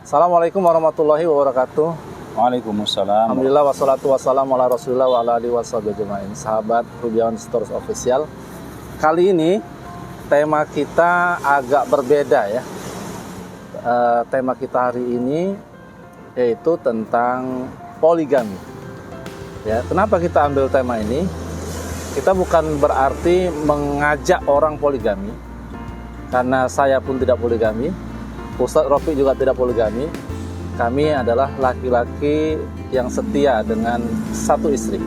Assalamualaikum warahmatullahi wabarakatuh. Waalaikumsalam. Alhamdulillah wassalatu wassalamu ala rasulillah wa ala alihi washabihi ajmain. Sahabat Rubiawan Stores Official. Kali ini tema kita agak berbeda ya. Tema kita hari ini yaitu tentang poligami. Ya, kenapa kita ambil tema ini? Kita bukan berarti mengajak orang poligami, karena saya pun tidak poligami, Ustadz Rofiq juga tidak poligami. Kami adalah laki-laki yang setia dengan satu istri.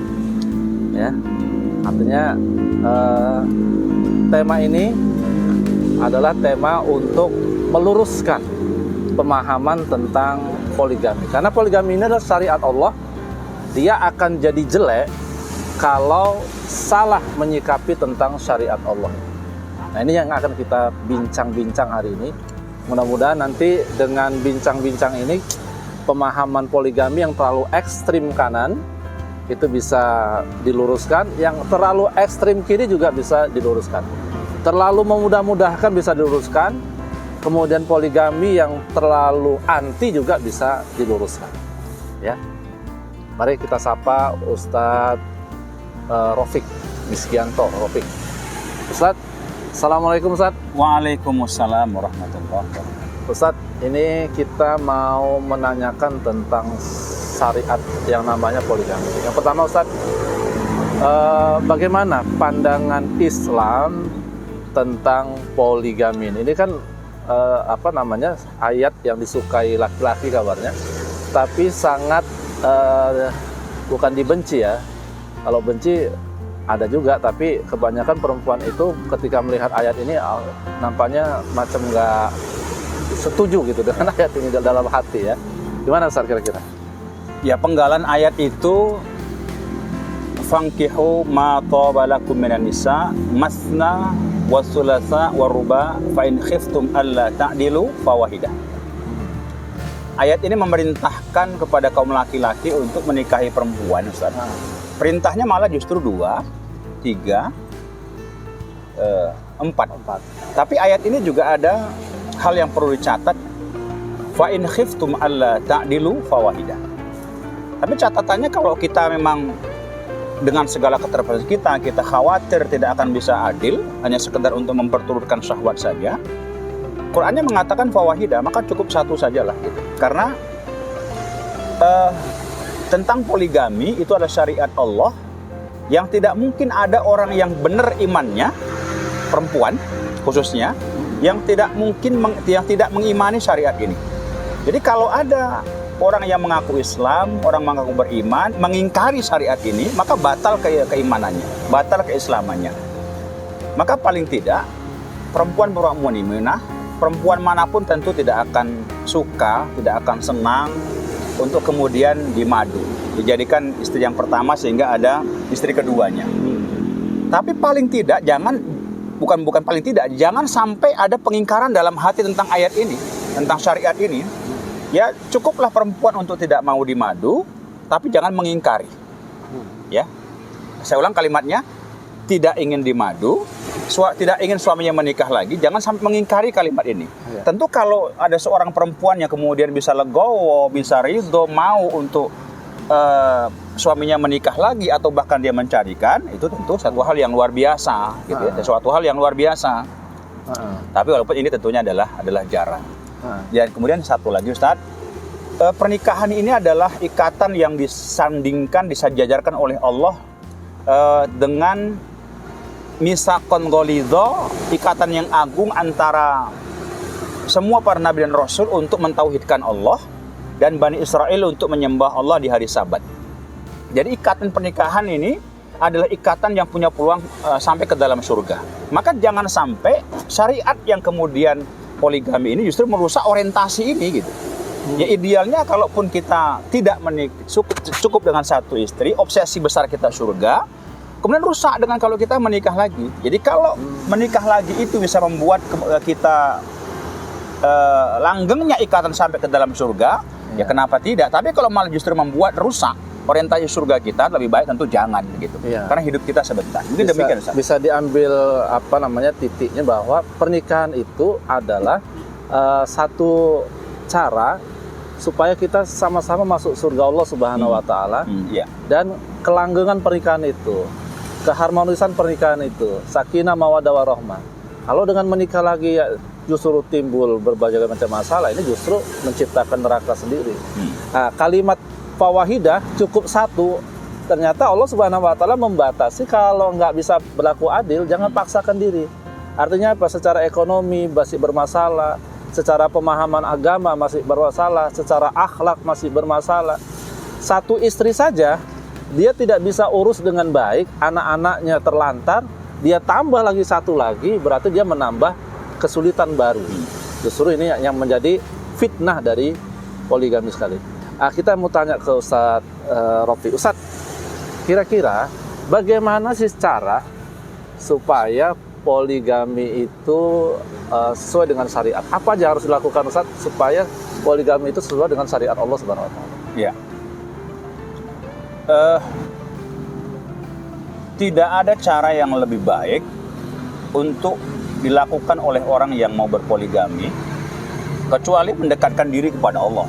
Ya, artinya tema ini adalah tema untuk meluruskan pemahaman tentang poligami. Karena poligami ini adalah syariat Allah. Dia akan jadi jelek kalau salah menyikapi tentang syariat Allah. Nah, ini yang akan kita bincang-bincang hari ini. Mudah-mudahan nanti dengan bincang-bincang ini pemahaman poligami yang terlalu ekstrim kanan itu bisa diluruskan, yang terlalu ekstrim kiri juga bisa diluruskan. Terlalu memudah-mudahkan bisa diluruskan, kemudian poligami yang terlalu anti juga bisa diluruskan. Ya, mari kita sapa Ustadz Rofiq Miskianto. Rofiq, Ustadz, Assalamualaikum Ustadz. Waalaikumsalam warahmatullahi wabarakatuh. Ustadz, ini kita mau menanyakan tentang syariat yang namanya poligami. Yang pertama Ustadz, bagaimana pandangan Islam tentang poligami ini? Ini kan ayat yang disukai laki-laki kabarnya, tapi sangat bukan dibenci ya. Kalau benci ada juga, tapi kebanyakan perempuan itu ketika melihat ayat ini nampaknya macam nggak setuju gitu dengan ayat ini dalam hati ya. Gimana Ustaz kira-kira? Ya, penggalan ayat itu fankihu ma taba lakum minan nisa masna wa thulatha wa ruba fa in khiftum alla ta'dilu fawahidah. Ayat ini memerintahkan kepada kaum laki-laki untuk menikahi perempuan, Ustaz. Perintahnya malah justru 2, 3, 4. Tapi ayat ini juga ada hal yang perlu dicatat. Fa in khiftum alla ta'dilu fawahidah. Tapi catatannya kalau kita memang dengan segala keterbatasan kita khawatir tidak akan bisa adil, hanya sekedar untuk memperturutkan syahwat saja, Qur'annya mengatakan fawahidah, maka cukup satu sajalah gitu. Karena tentang poligami itu adalah syariat Allah yang tidak mungkin ada orang yang benar imannya, perempuan khususnya, yang tidak tidak mengimani syariat ini. Jadi kalau ada orang yang mengaku Islam, orang mengaku beriman, mengingkari syariat ini, maka batal keimanannya, batal keislamannya. Maka paling tidak perempuan mukminah, perempuan manapun tentu tidak akan suka, tidak akan senang untuk kemudian dimadu, dijadikan istri yang pertama sehingga ada istri keduanya. Tapi paling tidak bukan paling tidak, jangan sampai ada pengingkaran dalam hati tentang ayat ini, tentang syariat ini. Ya, cukuplah perempuan untuk tidak mau dimadu, tapi jangan mengingkari. Ya, saya ulang kalimatnya, tidak ingin dimadu, tidak ingin suaminya menikah lagi, jangan sampai mengingkari kalimat ini. Ya. Tentu kalau ada seorang perempuan yang kemudian bisa legowo, bisa ridho, mau untuk suaminya menikah lagi atau bahkan dia mencarikan, itu tentu satu hal yang luar biasa, gitu ya, suatu hal yang luar biasa. Tapi walaupun ini tentunya adalah jarang. Dan kemudian satu lagi Ustadz, pernikahan ini adalah ikatan yang disandingkan, disejajarkan oleh Allah dengan misakon gholidho, ikatan yang agung antara semua para nabi dan rasul untuk mentauhidkan Allah dan Bani Israel untuk menyembah Allah di hari Sabat. Jadi ikatan pernikahan ini adalah ikatan yang punya peluang sampai ke dalam surga. Maka jangan sampai syariat yang kemudian poligami ini justru merusak orientasi ini gitu. Ya, idealnya kalaupun kita tidak cukup dengan satu istri, obsesi besar kita surga, kemudian rusak dengan kalau kita menikah lagi. Jadi kalau menikah lagi itu bisa membuat kita langgengnya ikatan sampai ke dalam surga, ya kenapa tidak? Tapi kalau malah justru membuat rusak orientasi surga kita, lebih baik tentu jangan gitu. Karena hidup kita sebentar. Mungkin demikian Ustaz. Bisa diambil titiknya bahwa pernikahan itu adalah satu cara supaya kita sama-sama masuk surga Allah Subhanahu wa taala. Iya. Dan kelanggengan pernikahan itu, keharmonisan pernikahan itu, sakinah mawaddah warahmah. Kalau dengan menikah lagi ya justru timbul berbagai macam masalah, ini justru menciptakan neraka sendiri. Nah, kalimat fawahidah cukup satu. Ternyata Allah Subhanahu wa taala membatasi kalau nggak bisa berlaku adil, jangan paksakan diri. Artinya apa? Secara ekonomi masih bermasalah, secara pemahaman agama masih bermasalah, secara akhlak masih bermasalah. Satu istri saja dia tidak bisa urus dengan baik, anak-anaknya terlantar, dia tambah lagi satu lagi, berarti dia menambah kesulitan baru. Justru ini yang menjadi fitnah dari poligami sekali. Kita mau tanya ke Ustadz Rofi. Ustadz, kira-kira bagaimana sih cara supaya poligami itu sesuai dengan syariat? Apa aja harus dilakukan Ustadz supaya poligami itu sesuai dengan syariat Allah Subhanahu wa taala? Ya. Tidak ada cara yang lebih baik untuk dilakukan oleh orang yang mau berpoligami kecuali mendekatkan diri kepada Allah.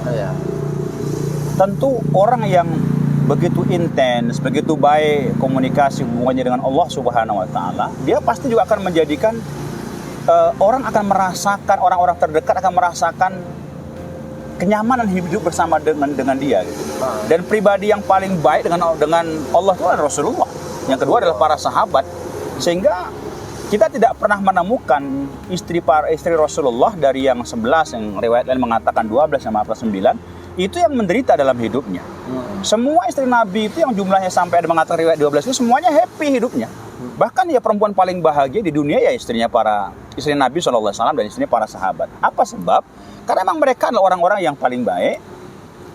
Ya. Tentu orang yang begitu intens, begitu baik komunikasi hubungannya dengan Allah Subhanahu wa taala, dia pasti juga akan menjadikan orang akan merasakan, orang-orang terdekat akan merasakan kenyamanan hidup bersama dengan dia gitu. Dan pribadi yang paling baik dengan Allah itu adalah Rasulullah. Yang kedua adalah para sahabat. Sehingga kita tidak pernah menemukan istri Rasulullah dari yang 11, yang riwayat lain mengatakan 12 sama 9, itu yang menderita dalam hidupnya. Semua istri Nabi itu yang jumlahnya sampai ada mengatakan riwayat 12 itu semuanya happy hidupnya. Bahkan ya perempuan paling bahagia di dunia ya istri Nabi SAW dan istrinya para sahabat. Apa sebab? Karena memang mereka adalah orang-orang yang paling baik,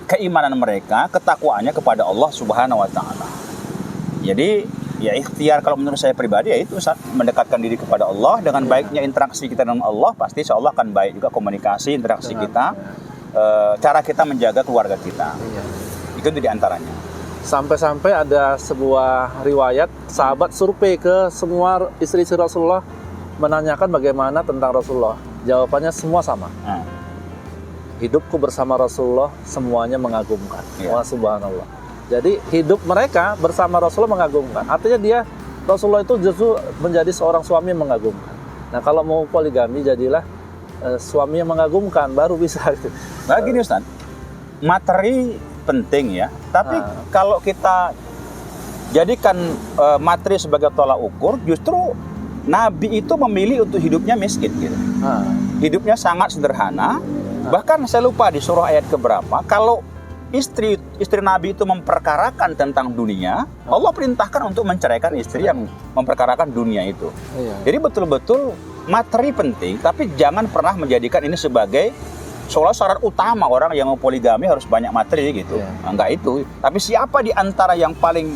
keimanan mereka, ketakwaannya kepada Allah Subhanahu wa taala. Jadi ya ikhtiar kalau menurut saya pribadi ya itu mendekatkan diri kepada Allah. Dengan baiknya interaksi kita dengan Allah, pasti insya Allah akan baik juga komunikasi, interaksi kita, cara kita menjaga keluarga kita. Itu di antaranya. Sampai-sampai ada sebuah riwayat sahabat survei ke semua istri-istri Rasulullah menanyakan bagaimana tentang Rasulullah. Jawabannya semua sama. Hidupku bersama Rasulullah semuanya mengagumkan. Wah, subhanallah. Jadi hidup mereka bersama Rasulullah mengagumkan. Artinya Rasulullah itu justru menjadi seorang suami yang mengagumkan. Nah, kalau mau poligami jadilah suami yang mengagumkan, baru bisa. Nah gini Ustaz, materi penting ya. Tapi kalau kita jadikan materi sebagai tolak ukur, justru Nabi itu memilih untuk hidupnya miskin gitu. Hidupnya sangat sederhana. Bahkan saya lupa di surah ayat keberapa, kalau istri Nabi itu memperkarakan tentang dunia, Allah perintahkan untuk menceraikan istri yang memperkarakan dunia itu. Jadi betul-betul materi penting, tapi jangan pernah menjadikan ini sebagai seolah syarat utama orang yang mau poligami harus banyak materi gitu. Enggak itu. Tapi siapa di antara yang paling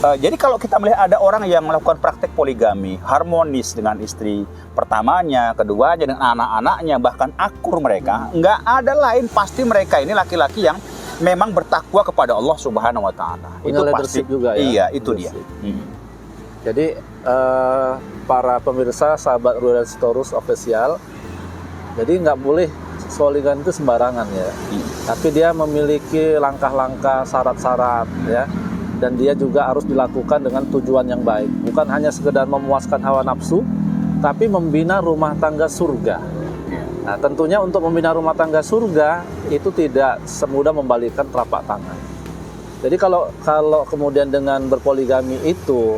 jadi kalau kita melihat ada orang yang melakukan praktek poligami harmonis dengan istri pertamanya, keduanya, dengan anak-anaknya, bahkan akur mereka, nggak ada lain, pasti mereka ini laki-laki yang memang bertakwa kepada Allah Subhanahu wa taala. Punya itu leadership pasti juga ya. Iya, itu dia. Jadi para pemirsa sahabat Rudan Sitorus official, jadi nggak boleh poligami itu sembarangan ya. Tapi dia memiliki langkah-langkah, syarat-syarat ya. Dan dia juga harus dilakukan dengan tujuan yang baik. Bukan hanya sekedar memuaskan hawa nafsu, tapi membina rumah tangga surga. Nah, tentunya untuk membina rumah tangga surga itu tidak semudah membalikkan telapak tangan. Jadi kalau kemudian dengan berpoligami itu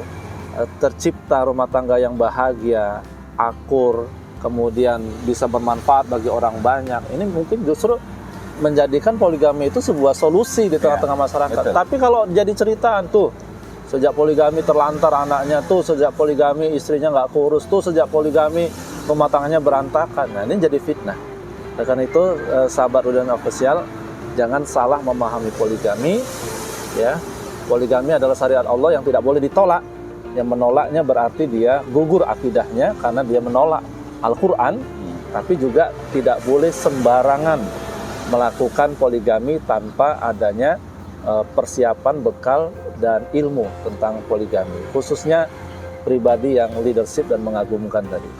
tercipta rumah tangga yang bahagia, akur, kemudian bisa bermanfaat bagi orang banyak, ini mungkin justru menjadikan poligami itu sebuah solusi di tengah-tengah masyarakat. Tapi kalau jadi ceritaan tuh, sejak poligami terlantar anaknya, tuh sejak poligami istrinya nggak kurus, tuh sejak poligami rumah tangganya berantakan. Nah, ini jadi fitnah. Karena itu sahabat Rudan official, jangan salah memahami poligami. Ya, poligami adalah syariat Allah yang tidak boleh ditolak. Yang menolaknya berarti dia gugur akidahnya karena dia menolak Al-Quran. Tapi juga tidak boleh sembarangan melakukan poligami tanpa adanya persiapan bekal dan ilmu tentang poligami, khususnya pribadi yang leadership dan mengagumkan tadi.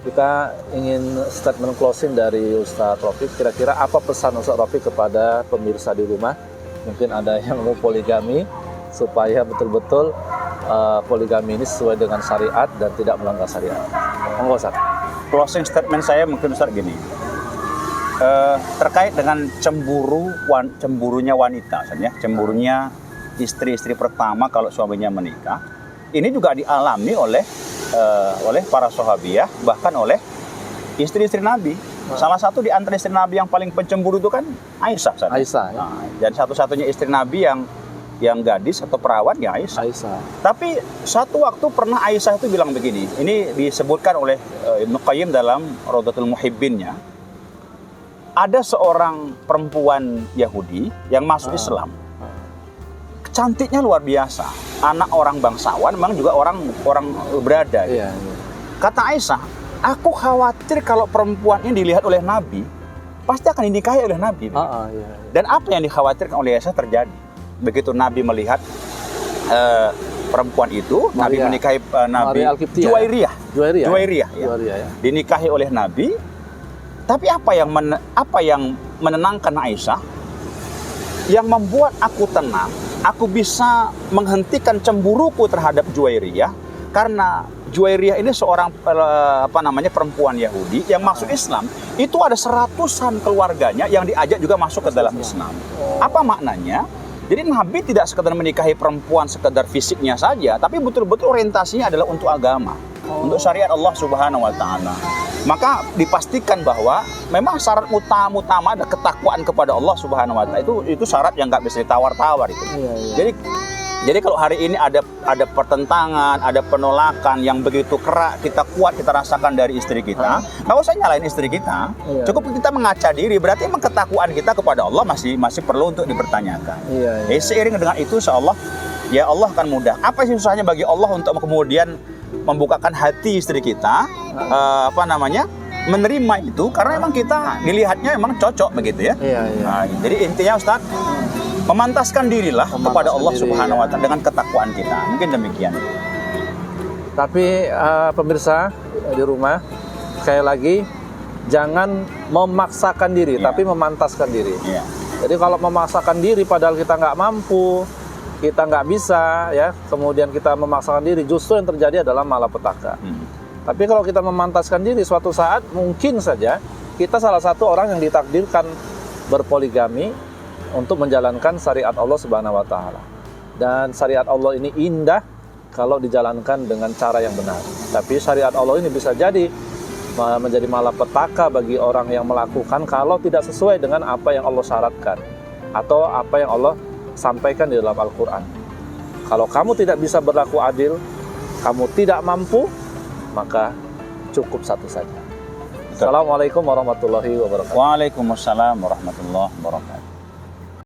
kita ingin statement closing dari Ustadz Rafiq. Kira-kira apa pesan Ustadz Rafiq kepada pemirsa di rumah? Mungkin ada yang mau poligami, supaya betul-betul poligami ini sesuai dengan syariat dan tidak melanggar syariat. Monggo Ustadz. Closing statement saya mungkin Ustaz gini. Terkait dengan cemburunya wanita, Ustaz, ya. Cemburunya istri-istri pertama kalau suaminya menikah. Ini juga dialami oleh para sahabiah, bahkan oleh istri-istri Nabi. Salah satu di antara istri Nabi yang paling pencemburu itu kan Aisyah. Aisyah, ya. Nah, dan satu-satunya istri Nabi yang gadis atau perawan ya Aisyah. Tapi satu waktu pernah Aisyah itu bilang begini. Ini disebutkan oleh Ibnu Qayyim dalam Rawdatul Muhibbinnya. Ada seorang perempuan Yahudi yang masuk Islam. Cantiknya luar biasa. Anak orang bangsawan, memang juga orang berada. Iya. Kata Aisyah, aku khawatir kalau perempuan ini dilihat oleh Nabi, pasti akan dinikahi oleh Nabi. Iya. Dan apa yang dikhawatirkan oleh Aisyah terjadi? Begitu Nabi melihat perempuan itu, Nabi menikahi Nabi Juwairiyah. Juwairiyah, ya. Dinikahi oleh Nabi. Tapi apa yang menenangkan Aisyah? Yang membuat aku tenang, aku bisa menghentikan cemburuku terhadap Juwairiyah karena Juwairiyah ini seorang perempuan Yahudi yang masuk Islam. Itu ada seratusan keluarganya yang diajak juga masuk ke dalam Islam. Apa maknanya? Jadi Nabi tidak sekedar menikahi perempuan sekedar fisiknya saja, tapi betul-betul orientasinya adalah untuk agama, untuk syariat Allah Subhanahu wa taala. Maka dipastikan bahwa memang syarat utama ada ketakwaan kepada Allah Subhanahu wa taala. Itu syarat yang nggak bisa ditawar-tawar itu. Iya. Jadi kalau hari ini ada pertentangan, ada penolakan yang begitu keras, kita rasakan dari istri kita, nggak usah nyalain istri kita. Iya. Cukup kita mengaca diri, berarti emang ketakwaan kita kepada Allah masih perlu untuk dipertanyakan. Iya. Seiring dengan itu, insya Allah, ya Allah akan mudah. Apa sih susahnya bagi Allah untuk kemudian membukakan hati istri kita, menerima itu, karena memang kita dilihatnya memang cocok begitu ya. Iya. Nah, jadi intinya Ustaz, memantaskan dirilah kepada Allah Subhanahu wa taala dengan ketakwaan kita. Mungkin demikian. Tapi pemirsa di rumah, sekali lagi jangan memaksakan diri, tapi memantaskan diri. Iya. Jadi kalau memaksakan diri padahal kita nggak mampu, kita nggak bisa, ya, kemudian kita memaksakan diri, justru yang terjadi adalah malapetaka. Tapi kalau kita memantaskan diri, suatu saat mungkin saja kita salah satu orang yang ditakdirkan berpoligami untuk menjalankan syariat Allah Subhanahu wa taala. Dan syariat Allah ini indah kalau dijalankan dengan cara yang benar. Tapi syariat Allah ini bisa jadi menjadi malapetaka bagi orang yang melakukan kalau tidak sesuai dengan apa yang Allah syaratkan atau apa yang Allah sampaikan di dalam Al-Quran. Kalau kamu tidak bisa berlaku adil, kamu tidak mampu, maka cukup satu saja. Assalamualaikum warahmatullahi wabarakatuh. Waalaikumsalam warahmatullahi wabarakatuh.